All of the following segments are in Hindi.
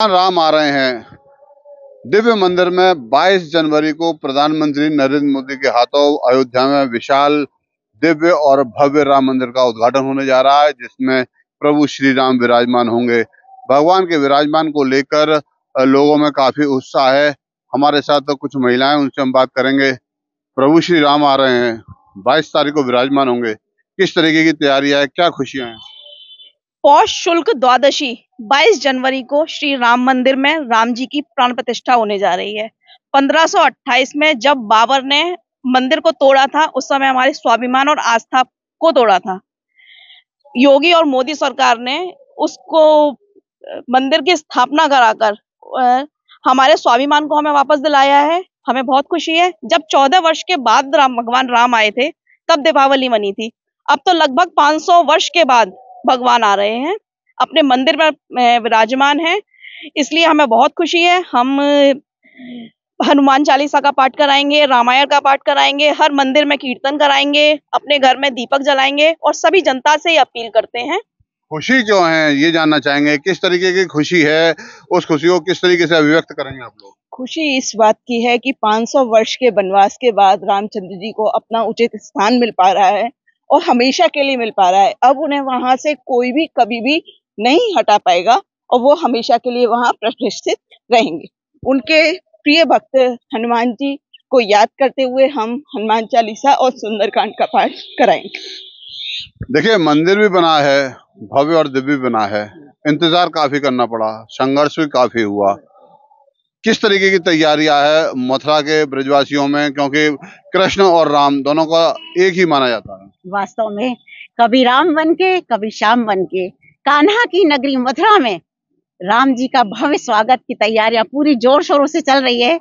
राम आ रहे हैं। दिव्य मंदिर में 22 जनवरी को प्रधानमंत्री नरेंद्र मोदी के हाथों अयोध्या में विशाल दिव्य और भव्य राम मंदिर का उद्घाटन होने जा रहा है, जिसमें प्रभु श्री राम विराजमान होंगे। भगवान के विराजमान को लेकर लोगों में काफी उत्साह है। हमारे साथ तो कुछ महिलाएं, उनसे हम बात करेंगे। प्रभु श्री राम आ रहे हैं, 22 तारीख को विराजमान होंगे, किस तरीके की तैयारियां है, क्या खुशियां हैं? पौष शुक्ल द्वादशी 22 जनवरी को श्री राम मंदिर में राम जी की प्राण प्रतिष्ठा होने जा रही है। 1528 में जब बाबर ने मंदिर को तोड़ा था, उस समय हमारे स्वाभिमान और आस्था को तोड़ा था। योगी और मोदी सरकार ने उसको मंदिर की स्थापना कराकर हमारे स्वाभिमान को हमें वापस दिलाया है। हमें बहुत खुशी है। जब 14 वर्ष के बाद भगवान राम आए थे, तब दीपावली मनी थी। अब तो लगभग 500 वर्ष के बाद भगवान आ रहे हैं, अपने मंदिर में विराजमान हैं, इसलिए हमें बहुत खुशी है। हम हनुमान चालीसा का पाठ कराएंगे, रामायण का पाठ कराएंगे, हर मंदिर में कीर्तन कराएंगे, अपने घर में दीपक जलाएंगे और सभी जनता से अपील करते हैं। खुशी क्यों है, ये जानना चाहेंगे। किस तरीके की खुशी है, उस खुशी को किस तरीके से अभिव्यक्त करेंगे आप लोग? खुशी इस बात की है कि 500 वर्ष के वनवास के बाद रामचंद्र जी को अपना उचित स्थान मिल पा रहा है और हमेशा के लिए मिल पा रहा है। अब उन्हें वहां से कोई भी कभी भी नहीं हटा पाएगा और वो हमेशा के लिए वहां प्रतिष्ठित रहेंगे। उनके प्रिय भक्त हनुमान जी को याद करते हुए हम हनुमान चालीसा और सुंदरकांड का पाठ कराएंगे। देखिए, मंदिर भी बना है, भव्य और दिव्य बना है। इंतजार काफी करना पड़ा, संघर्ष भी काफी हुआ। किस तरीके की तैयारियां है मथुरा के ब्रजवासियों में, क्योंकि कृष्ण और राम दोनों का एक ही माना जाता है? वास्तव में कभी राम बन के कभी श्याम बन के कान्हा की नगरी मथुरा में राम जी का भव्य स्वागत की तैयारियां पूरी जोर शोरों से चल रही है।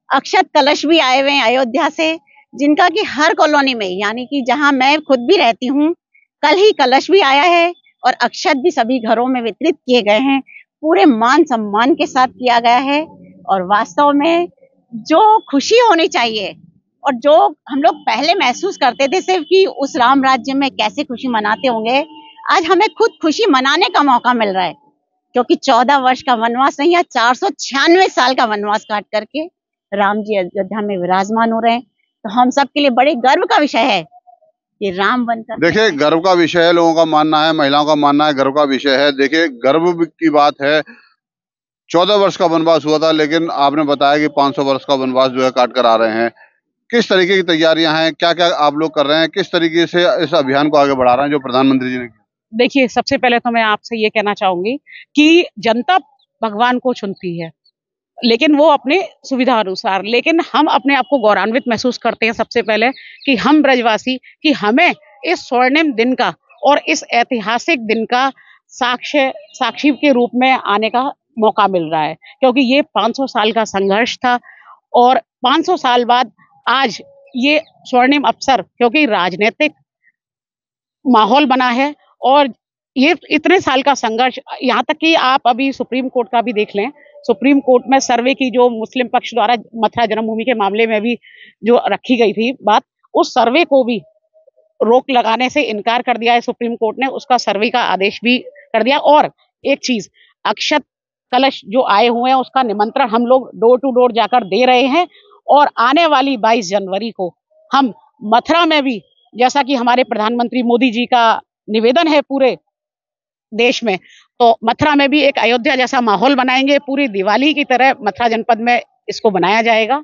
अक्षत कलश भी आए हुए हैं अयोध्या से, जिनका कि हर कॉलोनी में, यानी कि जहां मैं खुद भी रहती हूँ, कल ही कलश भी आया है और अक्षत भी सभी घरों में वितरित किए गए हैं। पूरे मान सम्मान के साथ किया गया है और वास्तव में जो खुशी होनी चाहिए और जो हम लोग पहले महसूस करते थे सिर्फ कि उस राम राज्य में कैसे खुशी मनाते होंगे, आज हमें खुद खुशी मनाने का मौका मिल रहा है, क्योंकि 14 वर्ष का वनवास नहीं है, 496 साल का वनवास काट करके राम जी अयोध्या में विराजमान हो रहे हैं। तो हम सबके लिए बड़े गर्व का विषय है कि राम बनकर। देखिए, गर्व का विषय है, लोगों का मानना है, महिलाओं का मानना है, गर्व का विषय है। देखिए, गर्व की बात है। 14 वर्ष का वनवास हुआ था, लेकिन आपने बताया कि 500 वर्ष का वनवास जो है काट कर आ रहे हैं। किस तरीके की तैयारियां हैं, क्या क्या आप लोग कर रहे हैं, किस तरीके से इस अभियान को आगे बढ़ा रहे हैं जो प्रधानमंत्री जी ने किया? देखिए, सबसे पहले तो मैं आपसे ये कहना चाहूंगी कि जनता भगवान को चुनती है, लेकिन वो अपने सुविधा अनुसार, लेकिन हम अपने आप को गौरवान्वित महसूस करते हैं सबसे पहले कि हम ब्रजवासी, कि हमें इस स्वर्णिम दिन का और इस ऐतिहासिक दिन का साक्षी के रूप में आने का मौका मिल रहा है, क्योंकि ये 500 साल का संघर्ष था और 500 साल बाद आज ये स्वर्णिम अवसर, क्योंकि राजनीतिक माहौल बना है और ये इतने साल का संघर्ष, यहाँ तक कि आप अभी सुप्रीम कोर्ट का भी देख लें। सुप्रीम कोर्ट में सर्वे की जो मुस्लिम पक्ष द्वारा मथुरा जन्मभूमि के मामले में भी जो रखी गई थी बात, उस सर्वे को भी रोक लगाने से इनकार कर दिया है सुप्रीम कोर्ट ने, उसका सर्वे का आदेश भी कर दिया। और एक चीज, अक्षत कलश जो आए हुए हैं उसका निमंत्रण हम लोग डोर टू डोर जाकर दे रहे हैं और आने वाली 22 जनवरी को हम मथुरा में भी, जैसा कि हमारे प्रधानमंत्री मोदी जी का निवेदन है पूरे देश में, तो मथुरा में भी एक अयोध्या जैसा माहौल बनाएंगे। पूरी दिवाली की तरह मथुरा जनपद में इसको बनाया जाएगा।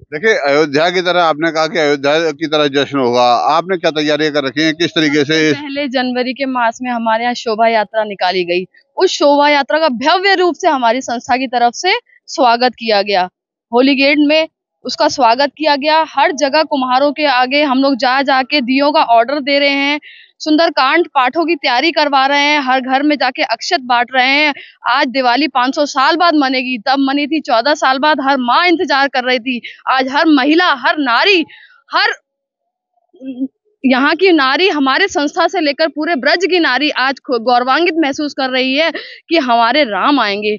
देखिए, अयोध्या की तरह आपने कहा कि अयोध्या की तरह जश्न होगा, आपने क्या तैयारियां कर रखी हैं, किस तरीके से? पहले जनवरी के मास में हमारे यहाँ शोभा यात्रा निकाली गई। उस शोभा यात्रा का भव्य रूप से हमारी संस्था की तरफ से स्वागत किया गया। होली गेट में उसका स्वागत किया गया। हर जगह कुम्हारों के आगे हम लोग जा जाके दियों का ऑर्डर दे रहे हैं, सुंदरकांड पाठों की तैयारी करवा रहे हैं, हर घर में जाके अक्षत बांट रहे हैं। आज दिवाली 500 साल बाद मनेगी, तब मनी थी 14 साल बाद। हर माँ इंतजार कर रही थी। आज हर महिला, हर नारी, हर यहाँ की नारी, हमारे संस्था से लेकर पूरे ब्रज की नारी आज गौरवान्वित महसूस कर रही है कि हमारे राम आएंगे,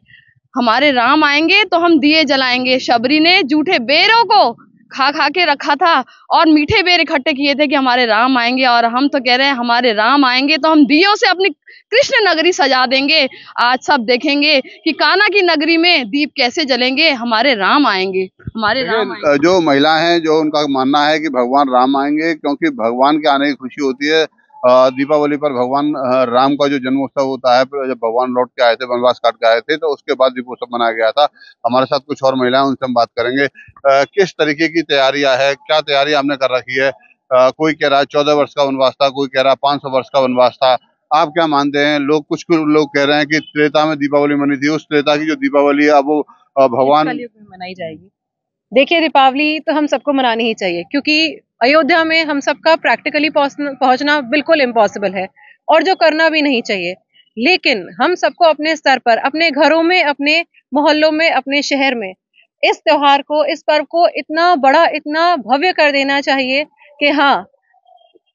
हमारे राम आएंगे तो हम दिए जलाएंगे। शबरी ने झूठे बेरों को खा खा के रखा था और मीठे बेर इकट्ठे किए थे कि हमारे राम आएंगे, और हम तो कह रहे हैं हमारे राम आएंगे तो हम दियों से अपनी कृष्ण नगरी सजा देंगे। आज सब देखेंगे कि कान्हा की नगरी में दीप कैसे जलेंगे, हमारे राम आएंगे, हमारे राम आएंगे। जो महिला हैं, जो उनका मानना है कि भगवान राम आएंगे, क्योंकि भगवान के आने की खुशी होती है। दीपावली पर भगवान राम का जो जन्मोत्सव होता है, जब भगवान लौट के आए थे, वनवास काट के आए थे, तो उसके बाद दीपोत्सव मनाया गया था। हमारे साथ कुछ और महिलाएं, उनसे हम बात करेंगे। किस तरीके की तैयारियां है, क्या तैयारी आपने कर रखी है? कोई कह रहा है 14 वर्ष का वनवास था, कोई कह रहा है 500 वर्ष का वनवास था। आप क्या मानते हैं? कुछ लोग कह रहे हैं कि त्रेता में दीपावली मनी थी, उस त्रेता की जो दीपावली है अब वो भगवान कलयुग में मनाई जाएगी। देखिए, दीपावली तो हम सबको मनानी ही चाहिए, क्योंकि अयोध्या में हम सबका प्रैक्टिकली पहुंचना बिल्कुल इम्पॉसिबल है और जो करना भी नहीं चाहिए। लेकिन हम सबको अपने स्तर पर, अपने घरों में, अपने मोहल्लों में, अपने शहर में इस त्योहार को, इस पर्व को इतना बड़ा, इतना भव्य कर देना चाहिए कि हाँ,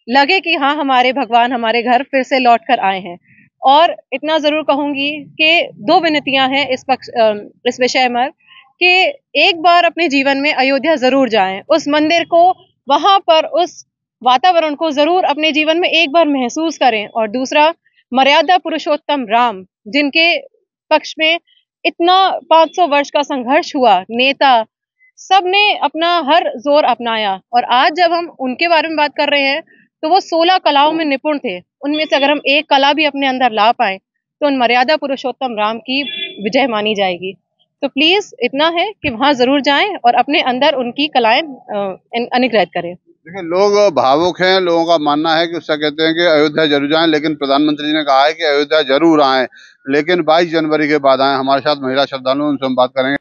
लगे कि हाँ, हमारे भगवान हमारे घर फिर से लौट कर आए हैं। और इतना जरूर कहूंगी कि 2 विनतियां हैं इस विषय में, कि एक बार अपने जीवन में अयोध्या जरूर जाएं, उस मंदिर को, वहां पर उस वातावरण को जरूर अपने जीवन में एक बार महसूस करें। और दूसरा, मर्यादा पुरुषोत्तम राम, जिनके पक्ष में इतना 500 वर्ष का संघर्ष हुआ, नेता सबने अपना हर जोर अपनाया, और आज जब हम उनके बारे में बात कर रहे हैं तो वो 16 कलाओं में निपुण थे। उनमें से अगर हम एक कला भी अपने अंदर ला पाए तो उन मर्यादा पुरुषोत्तम राम की विजय मानी जाएगी। तो प्लीज इतना है कि वहां जरूर जाएं और अपने अंदर उनकी कलाएं अनुग्रहित करें। देखिए, लोग भावुक हैं, लोगों का मानना है कि उससे कहते हैं कि अयोध्या जरूर जाएं, लेकिन प्रधानमंत्री जी ने कहा है कि अयोध्या जरूर आए, लेकिन 22 जनवरी के बाद आए। हमारे साथ महिला श्रद्धालु, उनसे हम बात करेंगे।